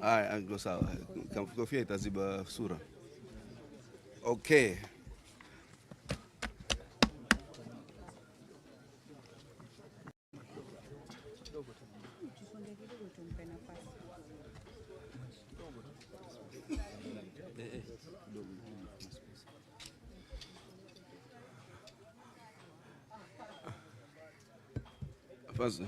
Haya, ndio sawa. Kofia itaziba sura. Okay. First,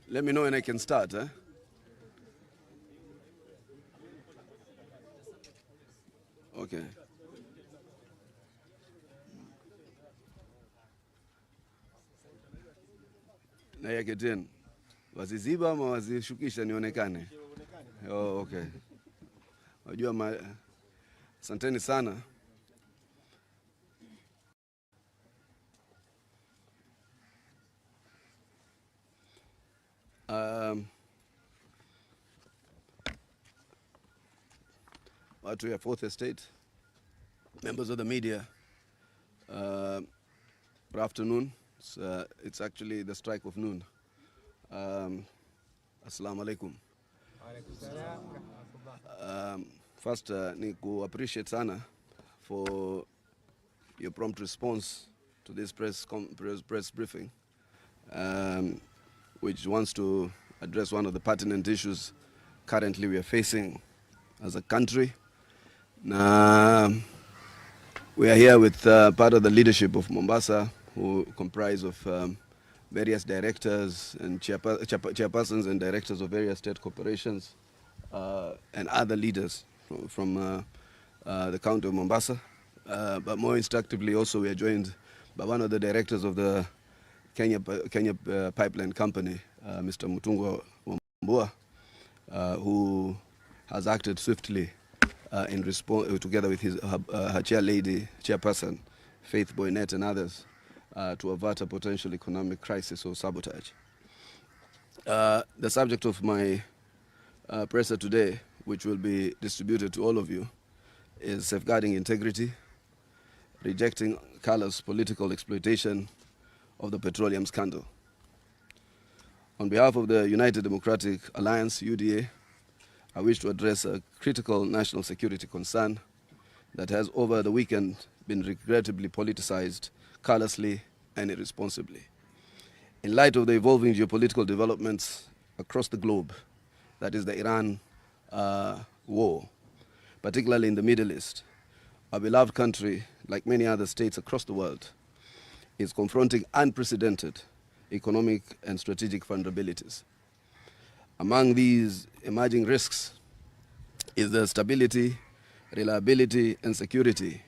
let me know when I can start. Okay. Na yake tena waziziba ama wazishukisha nionekane? Oh, okay. Wajua asanteni sana. Watu ya Fourth Estate, members of the media, good afternoon. It's actually the strike of noon. Assalamu alaikum. First, ni ku appreciate sana for your prompt response to this press briefing, which wants to address one of the pertinent issues currently we are facing as a country. Now, we are here with part of the leadership of Mombasa, who comprise of various directors and chairpersons and directors of various state corporations and other leaders from the county of Mombasa. But more instructively also, we are joined by one of the directors of the Kenya Pipeline Company, Mr. Mutungwa Wambua, who has acted swiftly in response, together with her chairperson, Faith Boynet, and others, to avert a potential economic crisis or sabotage. The subject of my presser today, which will be distributed to all of you, is safeguarding integrity, rejecting callous political exploitation of the petroleum scandal. On behalf of the United Democratic Alliance, UDA, I wish to address a critical national security concern that has over the weekend been regrettably politicized callously and irresponsibly. In light of the evolving geopolitical developments across the globe, that is the Iran war, particularly in the Middle East, our beloved country, like many other states across the world, is confronting unprecedented economic and strategic vulnerabilities. Among these emerging risks is the stability, reliability, and security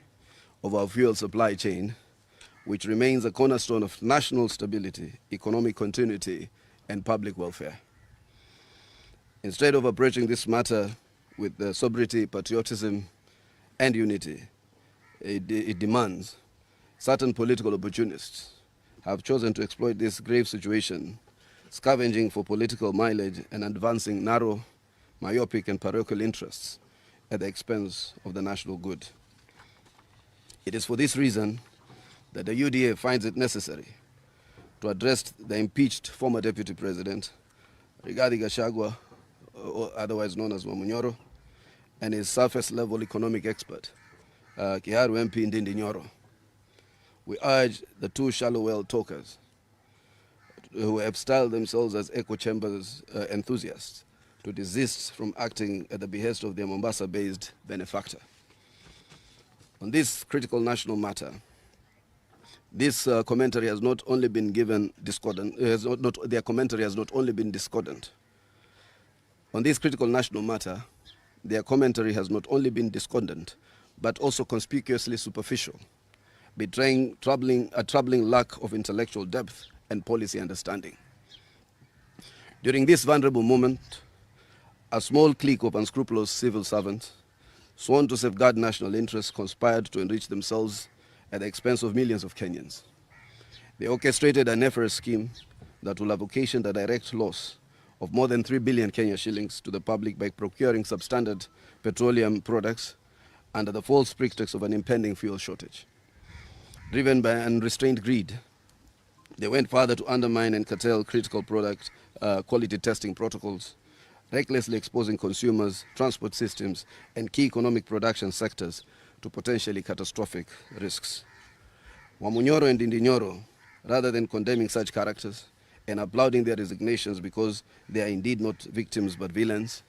of our fuel supply chain, which remains a cornerstone of national stability, economic continuity, and public welfare. Instead of approaching this matter with the sobriety, patriotism, and unity it demands, certain political opportunists have chosen to exploit this grave situation, scavenging for political mileage and advancing narrow, myopic, and parochial interests at the expense of the national good. It is for this reason that the UDA finds it necessary to address the impeached former Deputy President, Rigathi Gachagua, otherwise known as Wamunyoro, and his surface-level economic expert, Kiharu MP Ndindi Nyoro. We urge the two shallow well talkers who have styled themselves as echo chambers enthusiasts to desist from acting at the behest of their Mombasa-based benefactor. On this critical national matter, this commentary has not only been given discordant, their commentary has not only been discordant. On this critical national matter, their commentary has not only been discordant, but also conspicuously superficial, betraying a troubling lack of intellectual depth and policy understanding. During this vulnerable moment, a small clique of unscrupulous civil servants, sworn to safeguard national interests, conspired to enrich themselves at the expense of millions of Kenyans. They orchestrated a nefarious scheme that will have occasioned a direct loss of more than 3 billion Kenya shillings to the public by procuring substandard petroleum products under the false pretext of an impending fuel shortage. Driven by unrestrained greed, they went further to undermine and curtail critical product quality testing protocols, recklessly exposing consumers, transport systems, and key economic production sectors to potentially catastrophic risks. Wamunyoro and Indinyoro, rather than condemning such characters and applauding their resignations because they are indeed not victims but villains,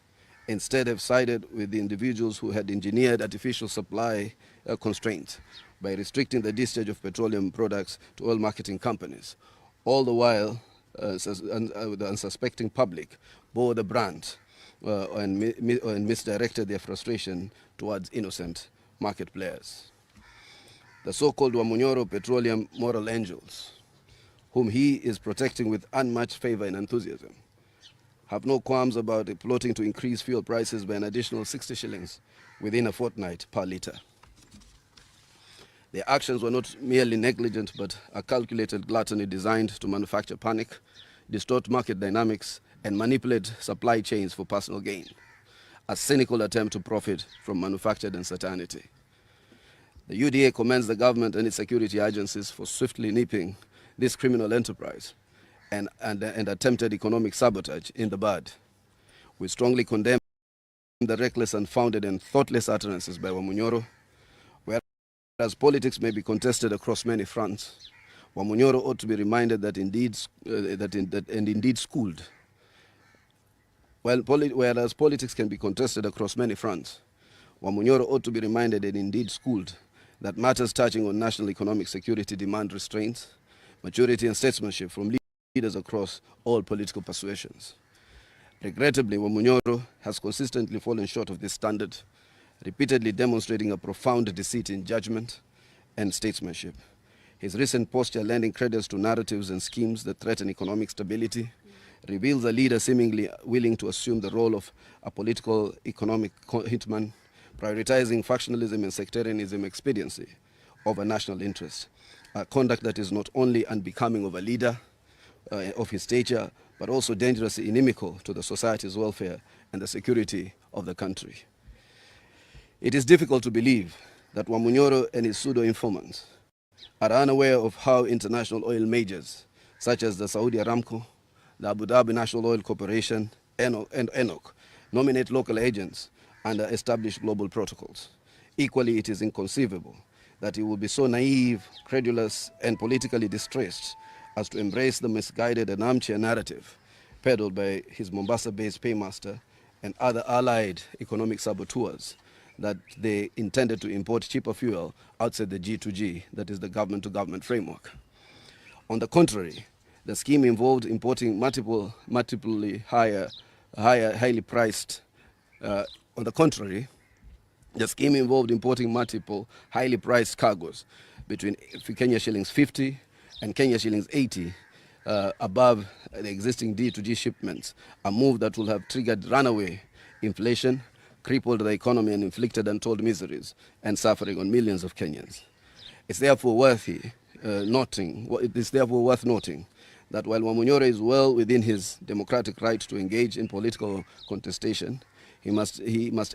instead have sided with the individuals who had engineered artificial supply constraints by restricting the discharge of petroleum products to oil marketing companies. All the while, the unsuspecting public bore the brunt and misdirected their frustration towards innocent market players. The so-called Wamunyoro petroleum moral angels, whom he is protecting with unmatched favor and enthusiasm, have no qualms about plotting to increase fuel prices by an additional 60 shillings within a fortnight per litre. Their actions were not merely negligent, but a calculated gluttony designed to manufacture panic, distort market dynamics, and manipulate supply chains for personal gain. A cynical attempt to profit from manufactured uncertainty. The UDA commends the government and its security agencies for swiftly nipping this criminal enterprise and attempted economic sabotage in the bud. We strongly condemn the reckless, unfounded, and thoughtless utterances by Wamunyoro. Whereas politics may be contested across many fronts, Wamunyoro ought to be reminded that indeed schooled. Whereas politics can be contested across many fronts, Wamunyoro ought to be reminded and indeed schooled that matters touching on national economic security demand restraints, maturity, and statesmanship from leaders across all political persuasions. Regrettably, Wamunyoro has consistently fallen short of this standard, repeatedly demonstrating a profound deceit in judgment and statesmanship. His recent posture lending credence to narratives and schemes that threaten economic stability reveals a leader seemingly willing to assume the role of a political economic hitman, prioritizing factionalism and sectarianism expediency over national interest, a conduct that is not only unbecoming of a leader of his stature, but also dangerously inimical to the society's welfare and the security of the country. It is difficult to believe that Wamunyoro and his pseudo-informants are unaware of how international oil majors, such as the Saudi Aramco, the Abu Dhabi National Oil Corporation, and ENOC, nominate local agents under established global protocols. Equally, it is inconceivable that he will be so naive, credulous, and politically distressed as to embrace the misguided and armchair narrative peddled by his Mombasa-based paymaster and other allied economic saboteurs that they intended to import cheaper fuel outside the G2G, that is the government-to-government framework. On the contrary, the scheme involved importing multiply highly priced cargoes between Kenya shillings 50 and Kenya shillings 80 above the existing D2G shipments, a move that will have triggered runaway inflation, crippled the economy, and inflicted untold miseries and suffering on millions of Kenyans. It's therefore worth noting that while Wamunyoro is well within his democratic right to engage in political contestation, he must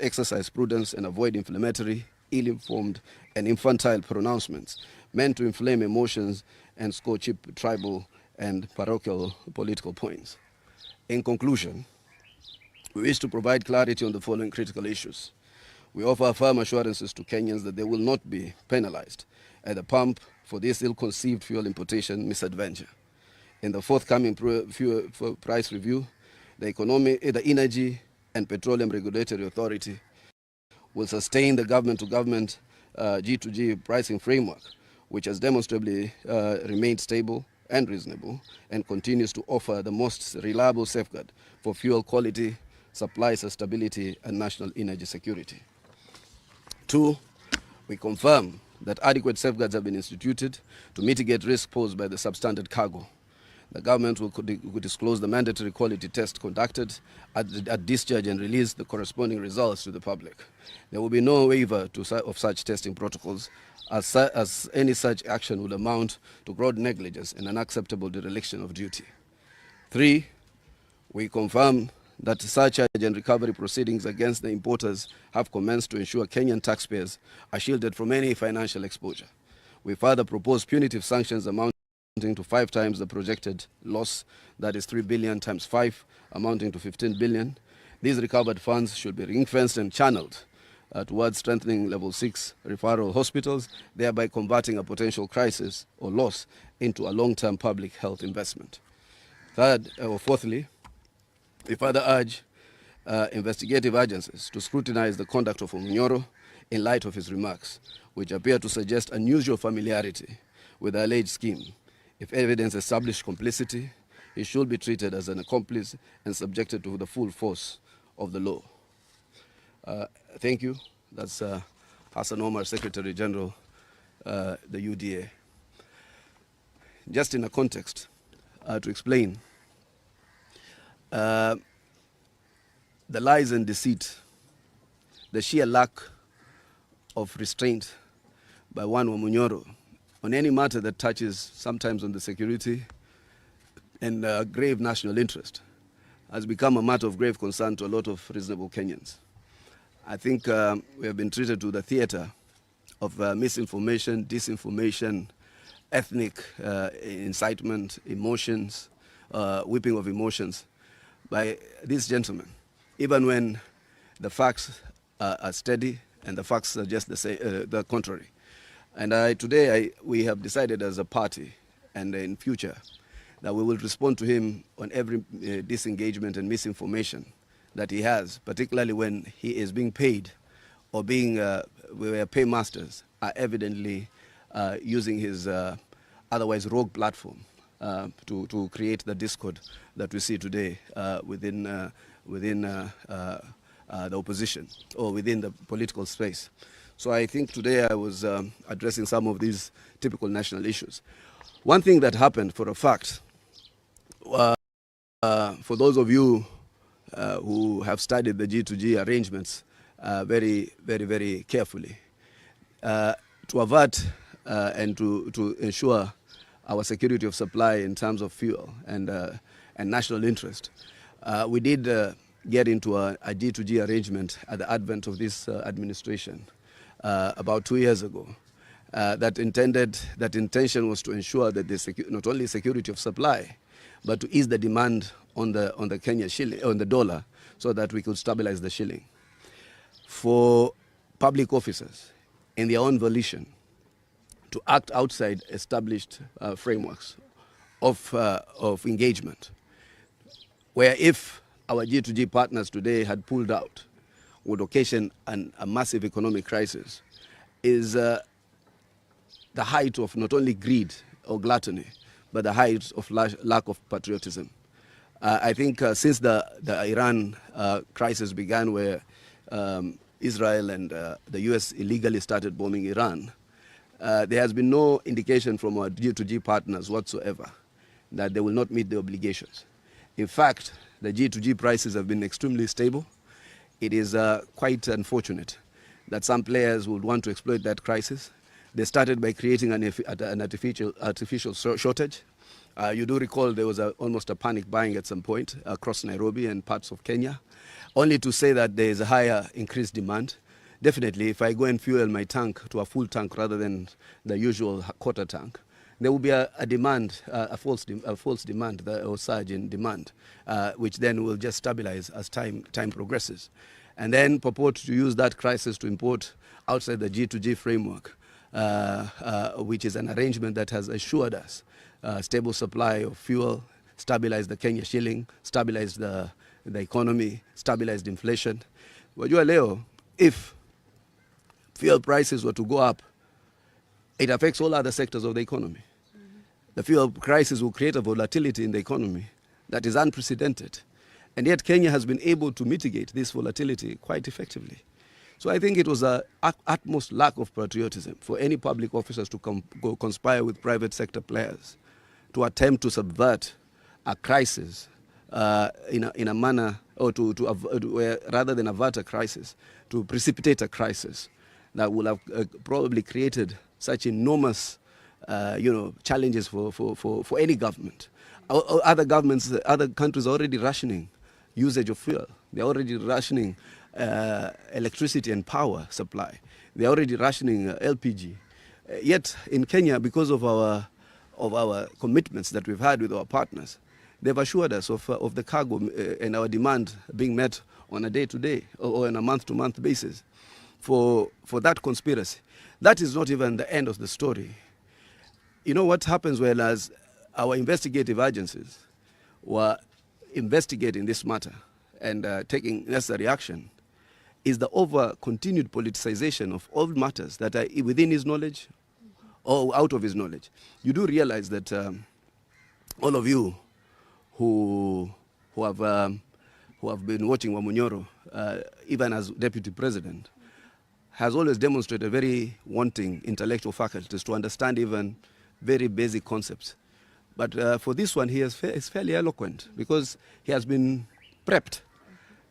exercise prudence and avoid inflammatory, ill-informed, and infantile pronouncements meant to inflame emotions and score cheap tribal and parochial political points. In conclusion, we wish to provide clarity on the following critical issues. We offer firm assurances to Kenyans that they will not be penalized at the pump for this ill-conceived fuel importation misadventure. In the forthcoming fuel price review, the Energy and Petroleum Regulatory Authority will sustain the government-to-government G2G pricing framework, which has demonstrably remained stable and reasonable and continues to offer the most reliable safeguard for fuel quality, supply stability, and national energy security. 2, we confirm that adequate safeguards have been instituted to mitigate risk posed by the substandard cargo. The government will disclose the mandatory quality test conducted at discharge and release the corresponding results to the public. There will be no waiver of such testing protocols, as any such action would amount to gross negligence and unacceptable dereliction of duty. 3, we confirm that surcharge and recovery proceedings against the importers have commenced to ensure Kenyan taxpayers are shielded from any financial exposure. We further propose punitive sanctions amounting to 5 times the projected loss, that is 3 billion times 5, amounting to 15 billion. These recovered funds should be ring-fenced and channeled towards strengthening level 6 referral hospitals, thereby converting a potential crisis or loss into a long-term public health investment. Fourthly, we further urge investigative agencies to scrutinize the conduct of Omunyoro in light of his remarks, which appear to suggest unusual familiarity with the alleged scheme. If evidence established complicity, he should be treated as an accomplice and subjected to the full force of the law. Thank you. That's Hassan Omar, Secretary General, the UDA. Just in a context, to explain, the lies and deceit, the sheer lack of restraint by one Omunyoro on any matter that touches sometimes on the security and grave national interest has become a matter of grave concern to a lot of reasonable Kenyans. I think we have been treated to the theater of misinformation, disinformation, ethnic incitement, emotions, whipping of emotions by these gentlemen, even when the facts are steady and the facts are just the contrary. And today we have decided as a party and in future that we will respond to him on every disengagement and misinformation that he has, particularly when he is being paid or being where paymasters are evidently using his otherwise rogue platform to create the discord that we see today within the opposition or within the political space. So I think today I was addressing some of these typical national issues. One thing that happened for a fact, for those of you who have studied the G2G arrangements very, very, very carefully, to avert and to ensure our security of supply in terms of fuel and national interest, we did get into a G2G arrangement at the advent of this administration about 2 years ago. That intention was to ensure that not only security of supply, but to ease the demand on the Kenya shilling, on the dollar, so that we could stabilize the shilling. For public officers, in their own volition, to act outside established frameworks of engagement, where if our G2G partners today had pulled out, would occasion a massive economic crisis, is the height of not only greed or gluttony, but the height of lack of patriotism. I think since the Iran crisis began, where Israel and the US illegally started bombing Iran, there has been no indication from our G2G partners whatsoever that they will not meet the obligations. In fact, the G2G prices have been extremely stable. It is quite unfortunate that some players would want to exploit that crisis. They started by creating an artificial shortage. You do recall there was almost a panic buying at some point across Nairobi and parts of Kenya, only to say that there is a higher increased demand. Definitely, if I go and fuel my tank to a full tank rather than the usual quarter tank, there will be a demand, a false demand or surge in demand, which then will just stabilize as time progresses. And then purport to use that crisis to import outside the G2G framework, which is an arrangement that has assured us stable supply of fuel, stabilized the Kenya shilling, stabilized the economy, stabilized inflation. Wajua leo, if fuel prices were to go up, it affects all other sectors of the economy. The fuel crisis will create a volatility in the economy that is unprecedented. And yet Kenya has been able to mitigate this volatility quite effectively. So I think it was an utmost lack of patriotism for any public officers to go conspire with private sector players to attempt to subvert a crisis in a manner, or rather than avert a crisis, to precipitate a crisis that would have probably created such enormous challenges for any government. Other governments, other countries are already rationing usage of fuel. They're already rationing electricity and power supply. They're already rationing LPG. Yet in Kenya, because of our commitments that we've had with our partners, they've assured us of the cargo and our demand being met on a day-to-day or on a month-to-month basis. For that conspiracy, that is not even the end of the story. You know what happens when, as our investigative agencies were investigating this matter and taking necessary action, is the continued politicization of all matters that are within his knowledge or out of his knowledge. You do realize that all of you who have been watching Wamunyoro, even as deputy president, has always demonstrated very wanting intellectual faculties to understand even very basic concepts. But for this one, he is fairly eloquent because he has been prepped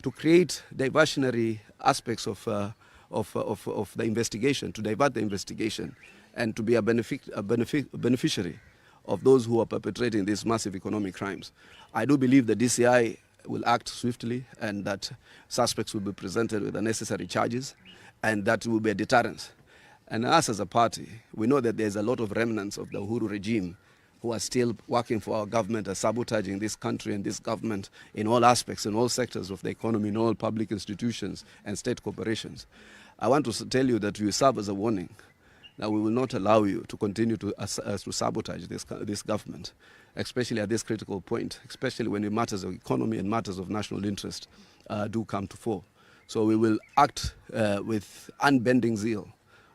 to create diversionary aspects of the investigation, to divert the investigation, and to be a beneficiary of those who are perpetrating these massive economic crimes. I do believe the DCI will act swiftly and that suspects will be presented with the necessary charges, and that will be a deterrence. And us as a party, we know that there's a lot of remnants of the Uhuru regime who are still working for our government, are sabotaging this country and this government in all aspects, in all sectors of the economy, in all public institutions and state corporations. I want to tell you that we serve as a warning that we will not allow you to continue to sabotage this government, especially at this critical point, especially when matters of economy and matters of national interest do come to fore. So we will act with unbending zeal,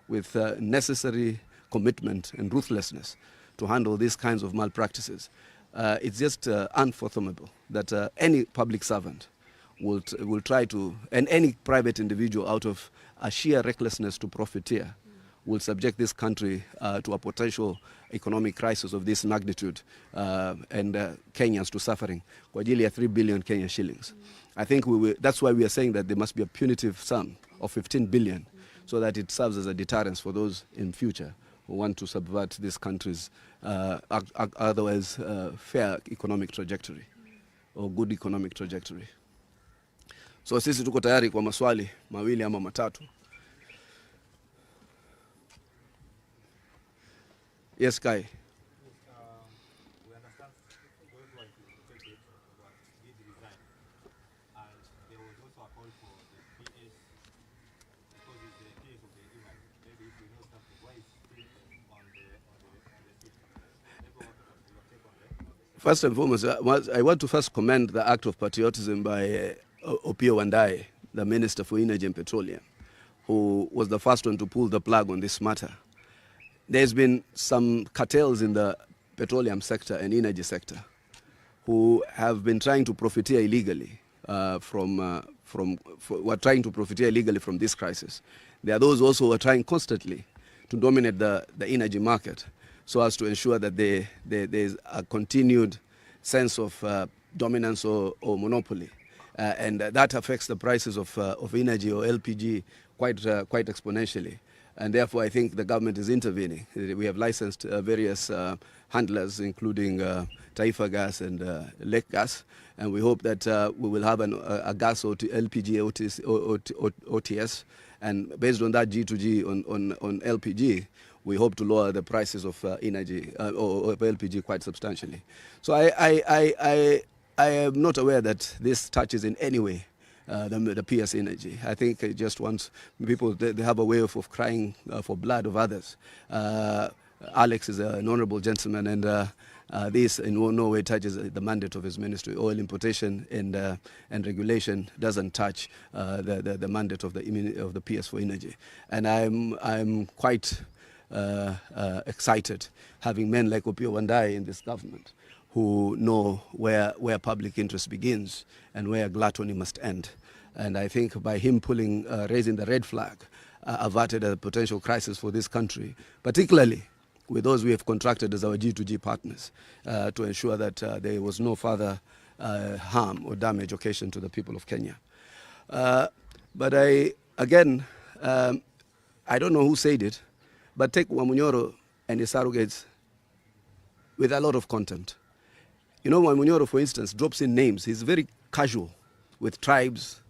with necessary commitment and ruthlessness to handle these kinds of malpractices. It's just unfathomable that any public servant will try to, and any private individual out of a sheer recklessness to profiteer, will subject this country to a potential economic crisis of this magnitude and Kenyans to suffering kwa ajili ya 3 billion Kenya shillings. I think that's why we are saying that there must be a punitive sum of 15 billion so that it serves as a deterrence for those in future who want to subvert this country's otherwise fair economic trajectory or good economic trajectory. So sisi tuko tayari kwa maswali mawili ama matatu. Yes, Kai. We understand those who are implicated did resign, and there was also a call for the PS, because it's the case of the image. Maybe if we know something, why is still on the system? Maybe what your take on that? First and foremost, I want to first commend the act of patriotism by Opiyo Wandayi, the Minister for Energy and Petroleum, who was the first one to pull the plug on this matter. There's been some cartels in the petroleum sector and energy sector who have been trying to profiteer illegally were trying to profiteer illegally from this crisis. There are those also who are trying constantly to dominate the energy market so as to ensure that there's a continued sense of dominance or monopoly. And that affects the prices of energy or LPG quite exponentially. And therefore, I think the government is intervening. We have licensed various handlers, including Taifa Gas and Lake Gas, and we hope that we will have a gas LPG OTS, and based on that G2G on LPG, we hope to lower the prices of energy or of LPG quite substantially. So I am not aware that this touches in any way the PS Energy. I think it just wants people, they have a way of crying for blood of others. Alex is an honorable gentleman, and this in no way touches the mandate of his ministry. Oil importation and regulation doesn't touch the mandate of the PS for Energy. And I'm quite excited having men like Opiyo Wandayi in this government who know where public interest begins and where gluttony must end. And I think by him raising the red flag, averted a potential crisis for this country, particularly with those we have contracted as our G2G partners, to ensure that there was no further harm or damage occasioned to the people of Kenya. But I don't know who said it, but take Wamunyoro and his surrogates with a lot of contempt. You know, Wamunyoro, for instance, drops in names. He's very casual with tribes.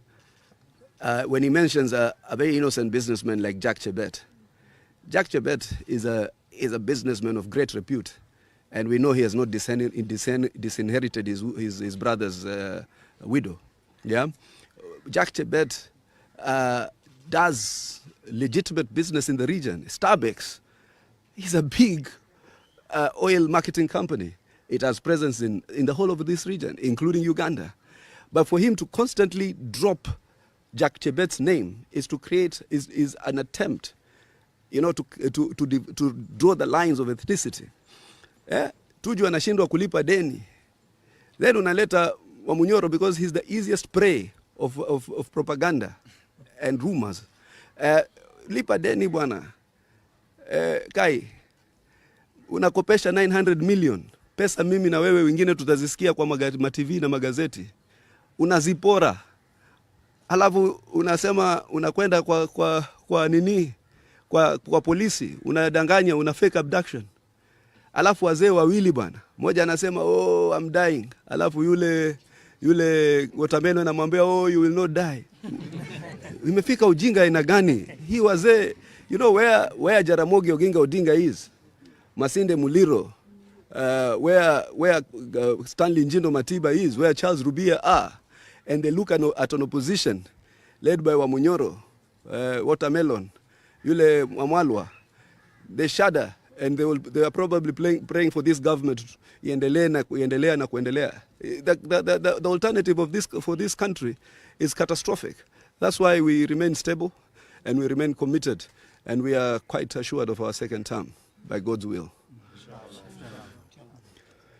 When he mentions a very innocent businessman like Jack Chebet is a businessman of great repute, and we know he has not disinherited his brother's widow. Yeah, Jack Chebet does legitimate business in the region. Starbucks is a big oil marketing company. It has presence in the whole of this region, including Uganda. But for him to constantly drop Jack Chebet's name is an attempt, to draw the lines of ethnicity. Tuju anashindwa kulipa deni, then unaleta Wamunyoro because he's the easiest prey of propaganda and rumors. Lipa deni bwana. Kai, unakopesha 900 million. Pesa mimi na wewe wengine tutazisikia kwa TV na magazeti. Unazipora. Halafu unasema unakwenda kwa nini? Kwa polisi, unadanganya, una fake abduction. Halafu wazee wawili bwana. Mmoja anasema I'm dying. Halafu yule watameno anamwambia you will not die. Imefika ujinga aina gani? Hii wazee, where Jaramogi Oginga Odinga is. Masinde Muliro, where Stanley Njindo Matiba is, where Charles Rubia are, and they look at an opposition led by Wamunyoro, Watermelon, Yule Mwamwalwa. They shudder, and they are probably praying for this government. The alternative for this country is catastrophic. That's why we remain stable, and we remain committed, and we are quite assured of our second term, by God's will.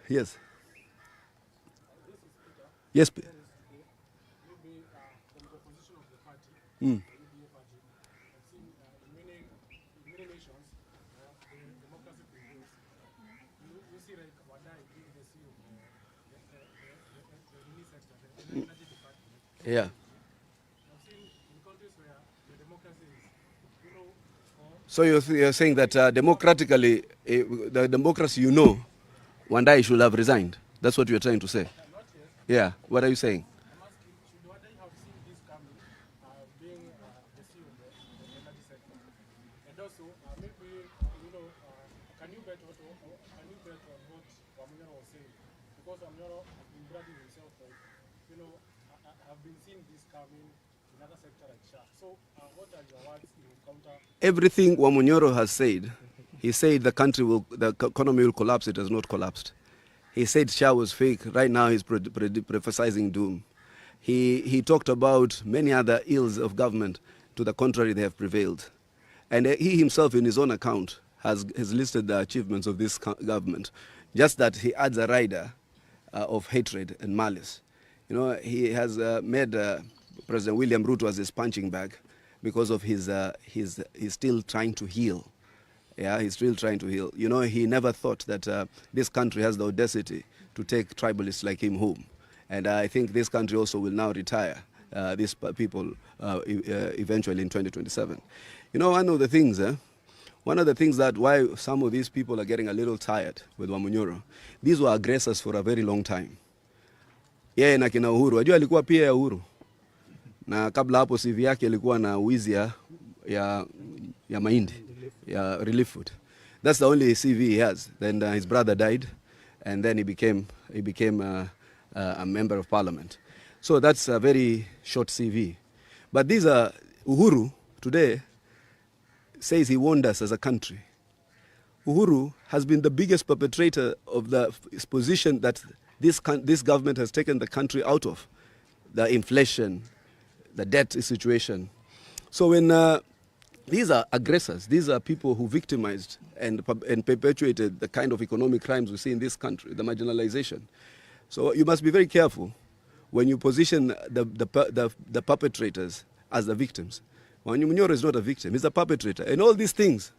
Yes. Yes. Mm. Yeah. So you're saying that democratically, the democracy one day should have resigned. That's what you're trying to say. Yeah. What are you saying? Everything Wamunyoro has said, he said the economy will collapse. It has not collapsed. He said Shah was fake. Right now he's prophesizing doom. He talked about many other ills of government. To the contrary, they have prevailed. And he himself, in his own account, has listed the achievements of this government. Just that he adds a rider of hatred and malice. He has made President William Ruto as his punching bag because of he's still trying to heal. Yeah, he's still trying to heal. He never thought that this country has the audacity to take tribalists like him home. And I think this country also will now retire these people eventually in 2027. One of the things that why some of these people are getting a little tired with Wamunyoro, these were aggressors for a very long time. Yeye na kina Uhuru, wajua alikuwa pia ya Uhuru. Na kabla hapo CV yake ilikuwa na wizi ya mahindi, ya relief food. That's the only CV he has. Then his brother died, and then he became a member of parliament. So that's a very short CV. But these are Uhuru today says he warned us as a country. Uhuru has been the biggest perpetrator of the position that this government has taken the country out of, the inflation, the debt situation. So when these are aggressors, these are people who victimized and perpetuated the kind of economic crimes we see in this country, the marginalization. So you must be very careful when you position the perpetrators as the victims. Wamunyoro is not a victim, he's a perpetrator. And all these things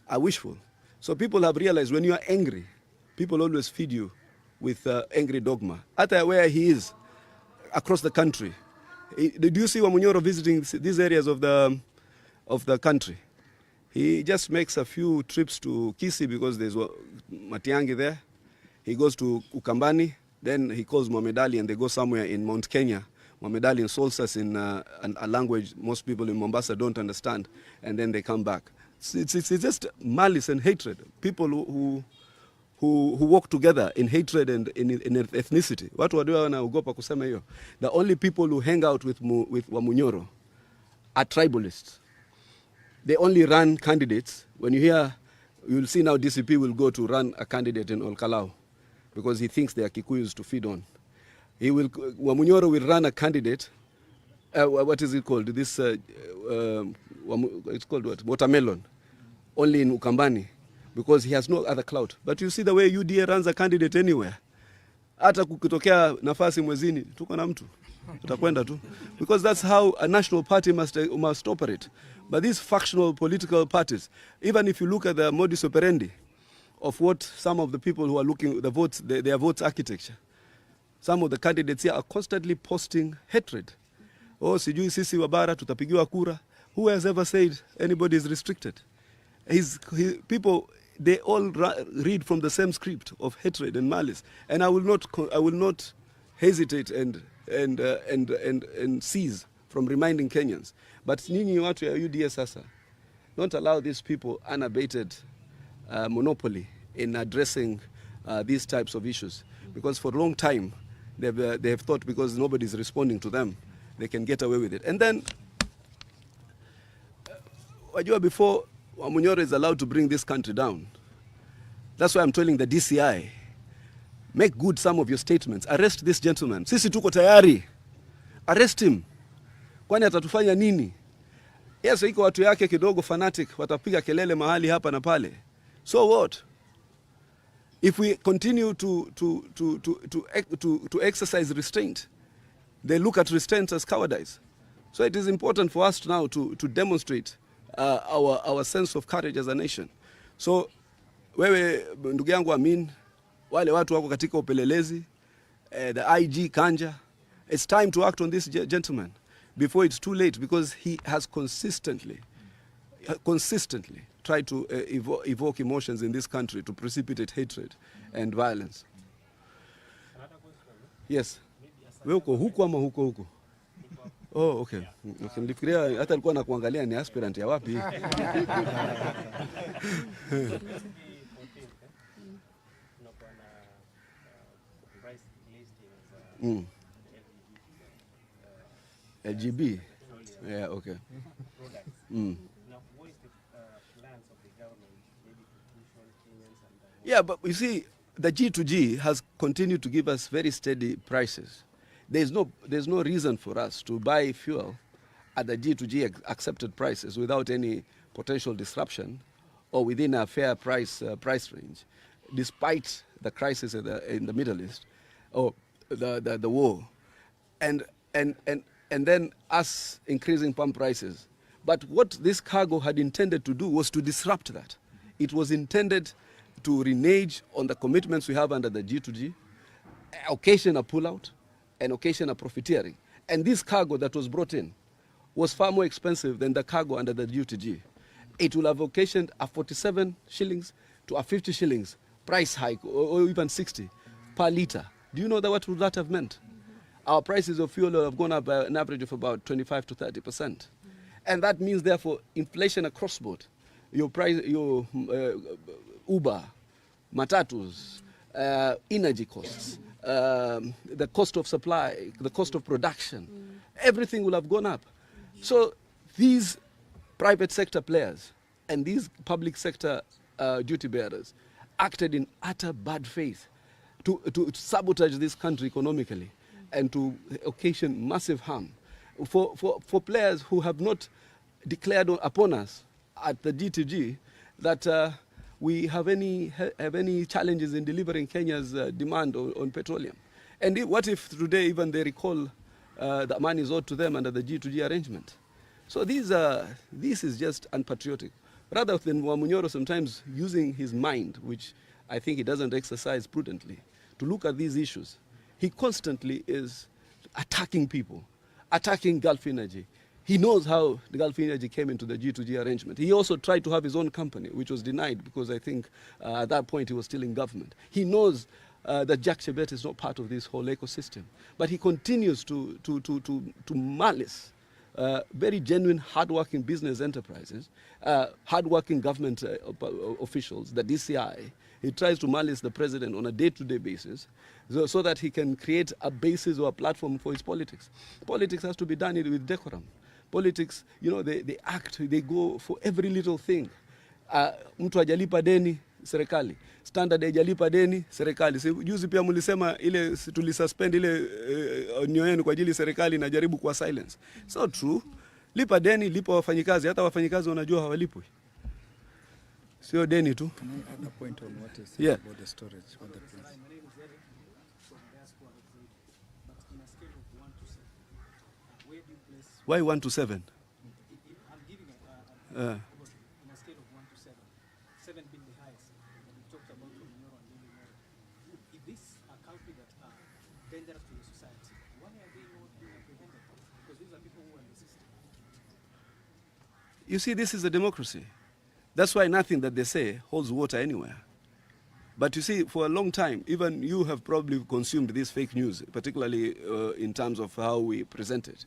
are wishful. So people have realized when you are angry, people always feed you with angry dogma. At where he is, across the country. Did you see Wamunyoro visiting these areas of the country? He just makes a few trips to Kisii because there's Matiang'i there. He goes to Ukambani, then he calls Mohamed Ali and they go somewhere in Mount Kenya, Mohamed Ali insults us in a language most people in Mombasa don't understand, and then they come back. It's just malice and hatred. People who work together in hatred and in ethnicity. Watu wadua wanaogopa kusema hiyo. The only people who hang out with Wamunyoro are tribalists. They only run candidates. When you hear, you'll see now DCP will go to run a candidate in Olkalau because he thinks they are Kikuyus to feed on. Wamunyoro will run a candidate. What is it called? This it's called what? Watermelon. Only in Ukambani, because he has no other clout. But you see the way UDA runs a candidate anywhere. Hata kukitokea nafasi mwezini, tuko na mtu. Tutakwenda tu. Because that's how a national party must operate. But these factional political parties, even if you look at the modus operandi of what some of the people who are looking the votes, their votes architecture, some of the candidates here are constantly posting hatred. Oh, sijui sisi wabara tutapigiwa kura. Who has ever said anybody is restricted? People, they all read from the same script of hatred and malice, and I will not hesitate and cease from reminding Kenyans. But nyinyi watu ya UDA sasa, don't allow these people unabated monopoly in addressing these types of issues, because for a long time they have thought because nobody is responding to them, they can get away with it. And then, wajua, before Wamunyoro is allowed to bring this country down. That's why I'm telling the DCI, make good some of your statements. Arrest this gentleman. Sisi tuko tayari. Arrest him. Kwani atatufanya nini? Yes, iko watu yake kidogo fanatic, watapiga kelele mahali hapa na pale. So what? If we continue to exercise restraint, they look at restraint as cowardice. So it is important for us now to demonstrate our sense of courage as a nation. So wewe ndugu yangu Amin, wale watu wako katika upelelezi, the IG Kanja, it's time to act on this gentleman before it's too late, because he has consistently tried to evoke emotions in this country to precipitate hatred and violence. Yes. Wewe uko huko ama huko? Oh, okay. Nilifikiria hata alikuwa anakuangalia ni aspirant ya wapi. LGB. Yeah, okay. Yeah, but you see, the G2G has continued to give us very steady prices. There's no reason for us to buy fuel at the G2G accepted prices without any potential disruption or within a fair price range, despite the crisis in the Middle East or the war, and then us increasing pump prices. But what this cargo had intended to do was to disrupt that. It was intended to renege on the commitments we have under the G2G, occasion a pullout, and occasion a profiteering. And this cargo that was brought in was far more expensive than the cargo under the G2G. It will have occasioned a 47 shillings to a 50 shillings price hike, or even 60 per litre. Do you know what would that have meant? Our prices of fuel have gone up by an average of about 25 to 30%. And that means, therefore, inflation across board. Your Uber, matatus, energy costs, the cost of supply, the cost of production, everything will have gone up. So these private sector players and these public sector duty bearers acted in utter bad faith to sabotage this country economically and to occasion massive harm. For players who have not declared upon us at the G2G that we have any challenges in delivering Kenya's demand on petroleum. And what if today even they recall the money is owed to them under the G2G arrangement? So this is just unpatriotic. Rather than Wamunyoro sometimes using his mind, which I think he doesn't exercise prudently, to look at these issues, he constantly is attacking people, attacking Gulf Energy. He knows how the Gulf Energy came into the G2G arrangement. He also tried to have his own company, which was denied because I think at that point he was still in government. He knows that Jack Chebet is not part of this whole ecosystem. But he continues to malice very genuine, hardworking business enterprises, hardworking government officials, the DCI. He tries to malice the president on a day-to-day basis so that he can create a basis or a platform for his politics. Politics has to be done with decorum. Politics, you know, they act, they go for every little thing. Mtu hajalipa deni, serikali. Standard hajalipa deni, serikali. Juzi pia mulisema ile tulisuspend ile onyo yenu kwa ajili serikali inajaribu kwa silence. It's not true. Lipa deni, lipa wafanyikazi. Hata wafanyikazi wanajua hawalipwi. Sio deni tu. Can I add a point on what is about the storage on the place? Why 1 to 7? I'm giving in a scale of 1 to 7, 7 being the highest. We talked about Romero and Lily. If these are culprits that are dangerous to the society, why are they not being apprehended? Because these are people who are in the system. You see, this is a democracy. That's why nothing that they say holds water anywhere. But you see, for a long time, even you have probably consumed this fake news, particularly in terms of how we present it.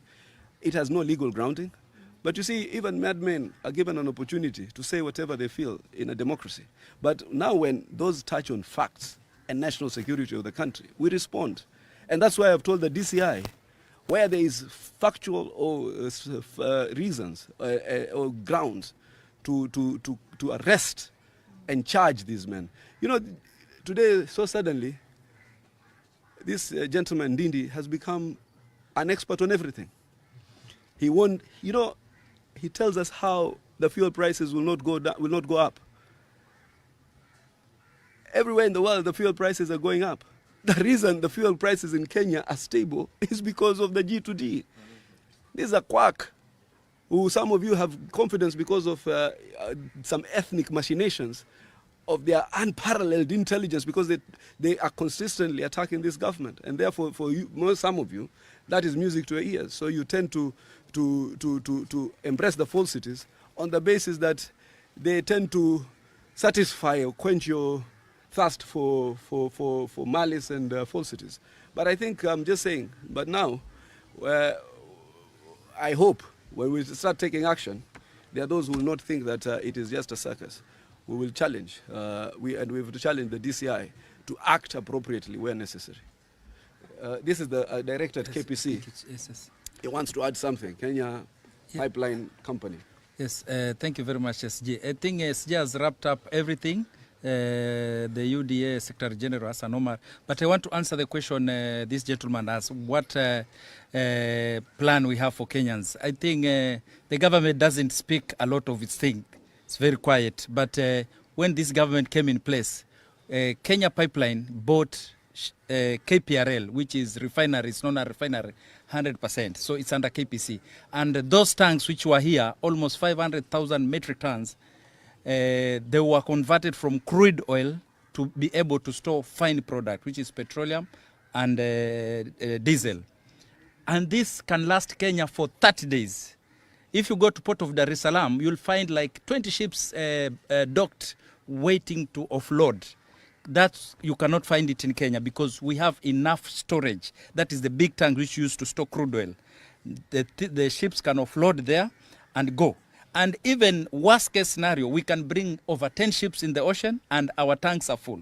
It has no legal grounding. But you see, even madmen are given an opportunity to say whatever they feel in a democracy. But now when those touch on facts and national security of the country, we respond. And that's why I've told the DCI, where there is factual or reasons or grounds to arrest and charge these men. You know, today, so suddenly, this gentleman, Ndindi, has become an expert on everything. He won't, you know, he tells us how the fuel prices will not go down, will not go up. Everywhere in the world, the fuel prices are going up. The reason the fuel prices in Kenya are stable is because of the G2D. This is a quack who some of you have confidence because of some ethnic machinations of their unparalleled intelligence, because they are consistently attacking this government. And therefore, for you, some of you, that is music to your ears. So you tend to embrace the falsities on the basis that they tend to satisfy or quench your thirst for malice and falsities. But I think I'm just saying, but now, I hope when we start taking action, there are those who will not think that it is just a circus. We will challenge, we have to challenge the DCI to act appropriately where necessary. This is the director at KPC. Yes. He wants to add something. Kenya Pipeline Company. Yes, thank you very much, SG. I think SG has wrapped up everything. The UDA Secretary General Hassan Omar. But I want to answer the question this gentleman asked, what plan we have for Kenyans. I think the government doesn't speak a lot of its thing. It's very quiet. But when this government came in place, Kenya Pipeline bought KPRL, which is refinery, it's not a refinery, 100%. So it's under KPC. And those tanks which were here, almost 500,000 metric tons, they were converted from crude oil to be able to store fine product, which is petroleum and diesel. And this can last Kenya for 30 days. If you go to Port of Dar es Salaam, you'll find like 20 ships docked waiting to offload. That you cannot find it in Kenya because we have enough storage. That is the big tank which used to store crude oil. The ships can offload there and go. And even worst case scenario, we can bring over 10 ships in the ocean and our tanks are full.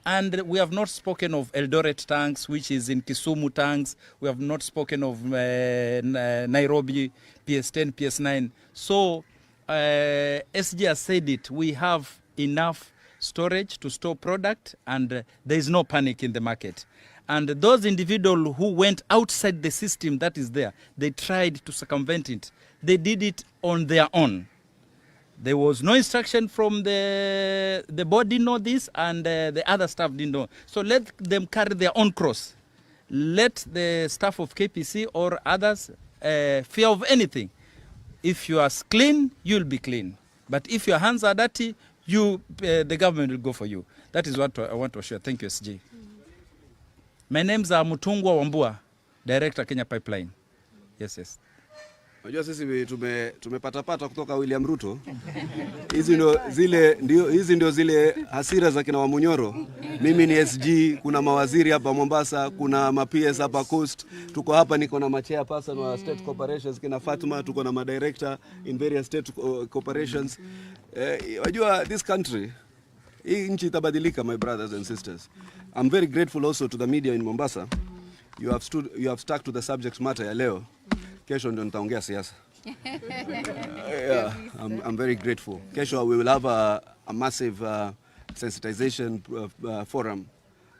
And we have not spoken of Eldoret tanks, which is in Kisumu tanks. We have not spoken of Nairobi, PS10, PS9. So SG has said it, we have enough storage to store product and there is no panic in the market. And those individuals who went outside the system that is there, they tried to circumvent it. They did it on their own. There was no instruction from the board didn't know this and the other staff didn't know. So let them carry their own cross. Let the staff of KPC or others fear of anything. If you are clean, you'll be clean. But if your hands are dirty, the government will go for you. That is what I want to assure. Thank you, SG. My name's Mutungwa Wambua, Director, Kenya Pipeline. Yes. Unajua sisi tumepata kutoka William Ruto. Hizi ndio zile hasira za kina Wamunyoro. Mimi ni SG, kuna mawaziri hapa Mombasa, kuna ma-PS hapa Coast. Tuko hapa, niko na ma-chairperson wa state corporations kina Fatma, tuko na ma-director in various state corporations. Unajua this country, hii nchi itabadilika, my brothers and sisters. I'm very grateful also to the media in Mombasa. You have stuck to the subject matter ya leo. Kesho ndio nitaongea siasa. Yeah, I'm very grateful. Kesho we will have a massive sensitization forum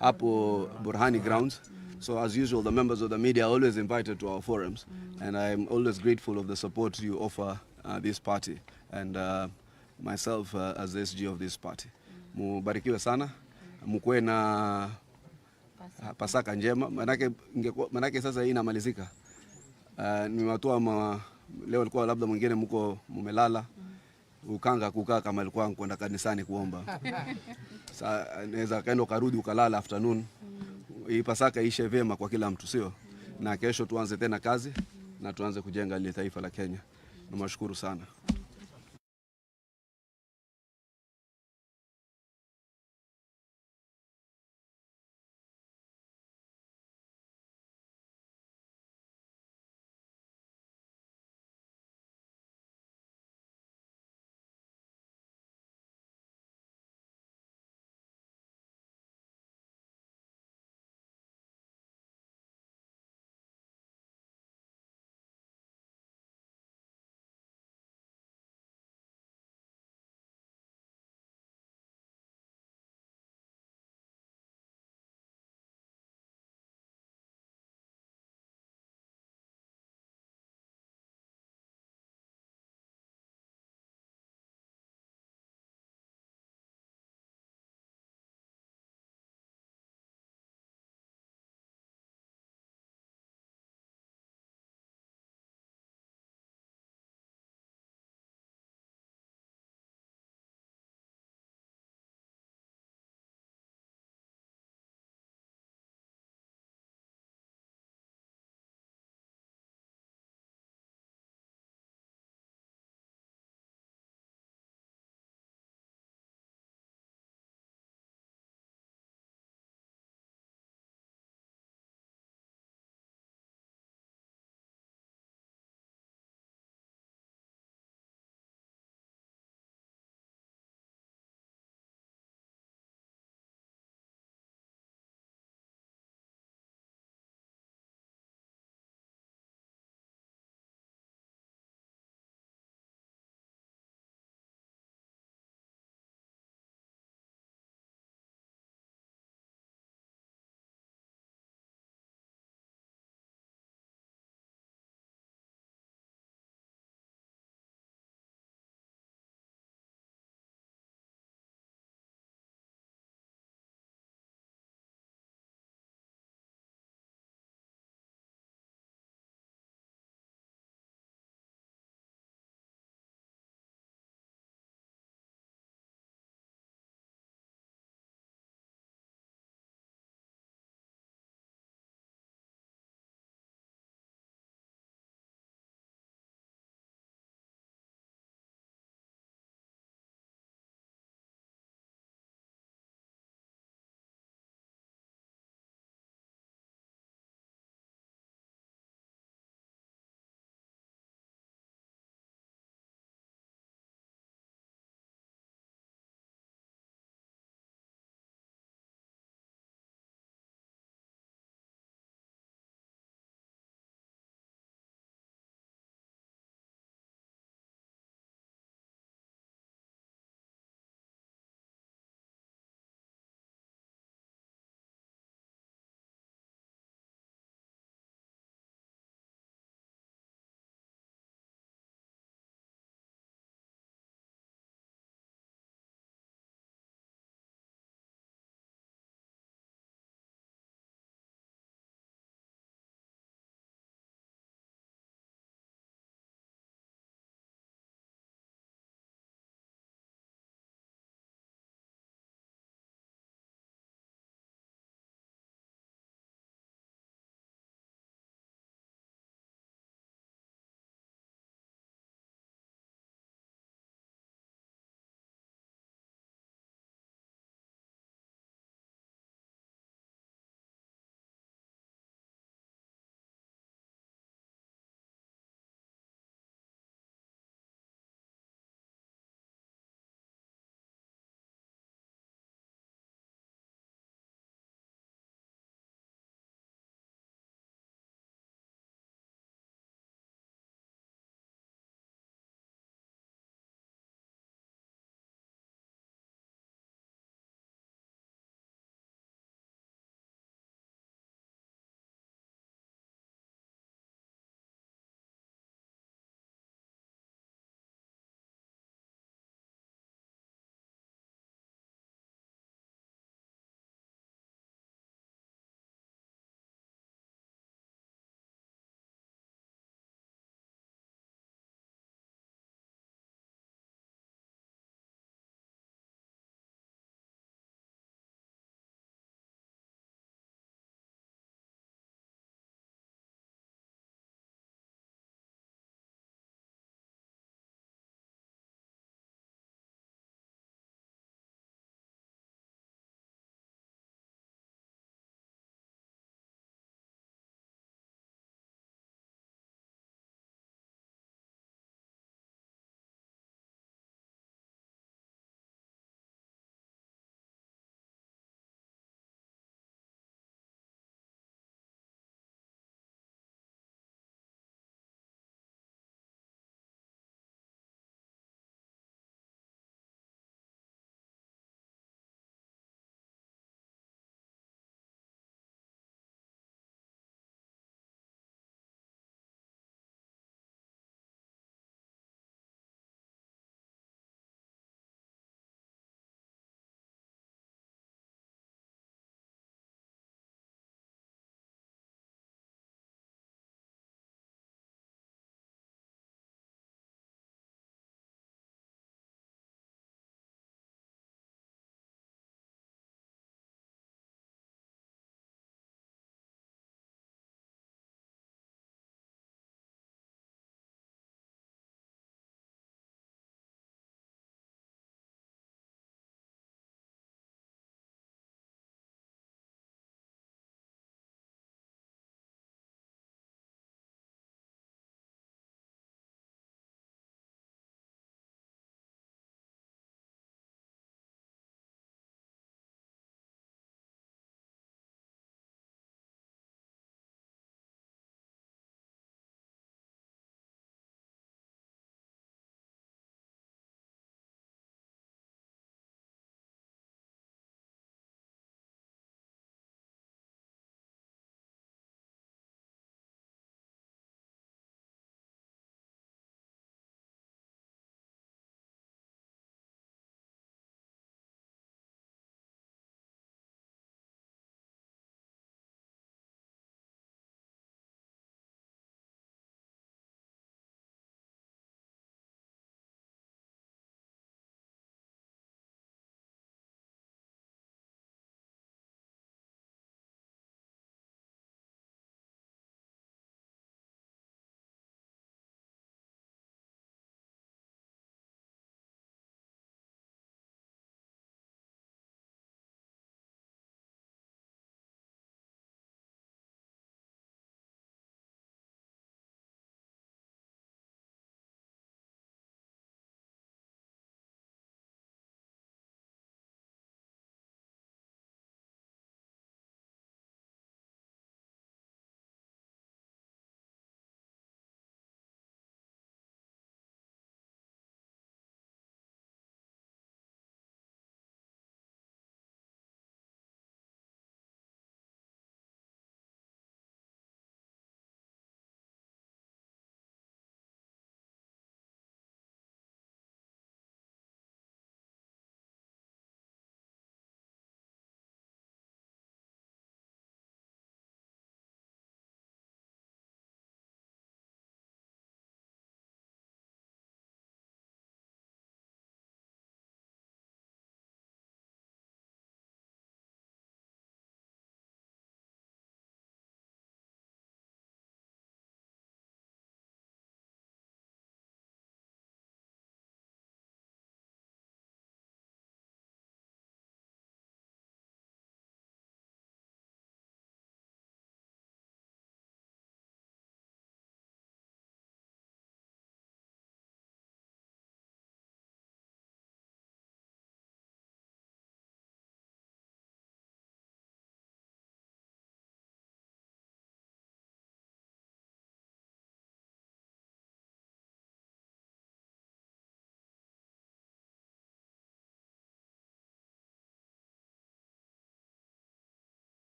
hapo Burhani grounds. So as usual, the members of the media are always invited to our forums, and I'm always grateful of the support you offer this party and myself as the SG of this party. Mubarikiwe sana, mkuwe na Pasaka njema, manake sasa hii inamalizika. Nimewatoa leo, alikuwa labda mwingine mko mumelala ukanga kukaa kama alikuwa kwenda kanisani kuomba. Sasa naweza kaenda karudi ukalala afternoon. Hii Pasaka ishe vema kwa kila mtu, sio? Na kesho tuanze tena kazi na tuanze kujenga ile taifa la Kenya. Namshukuru sana.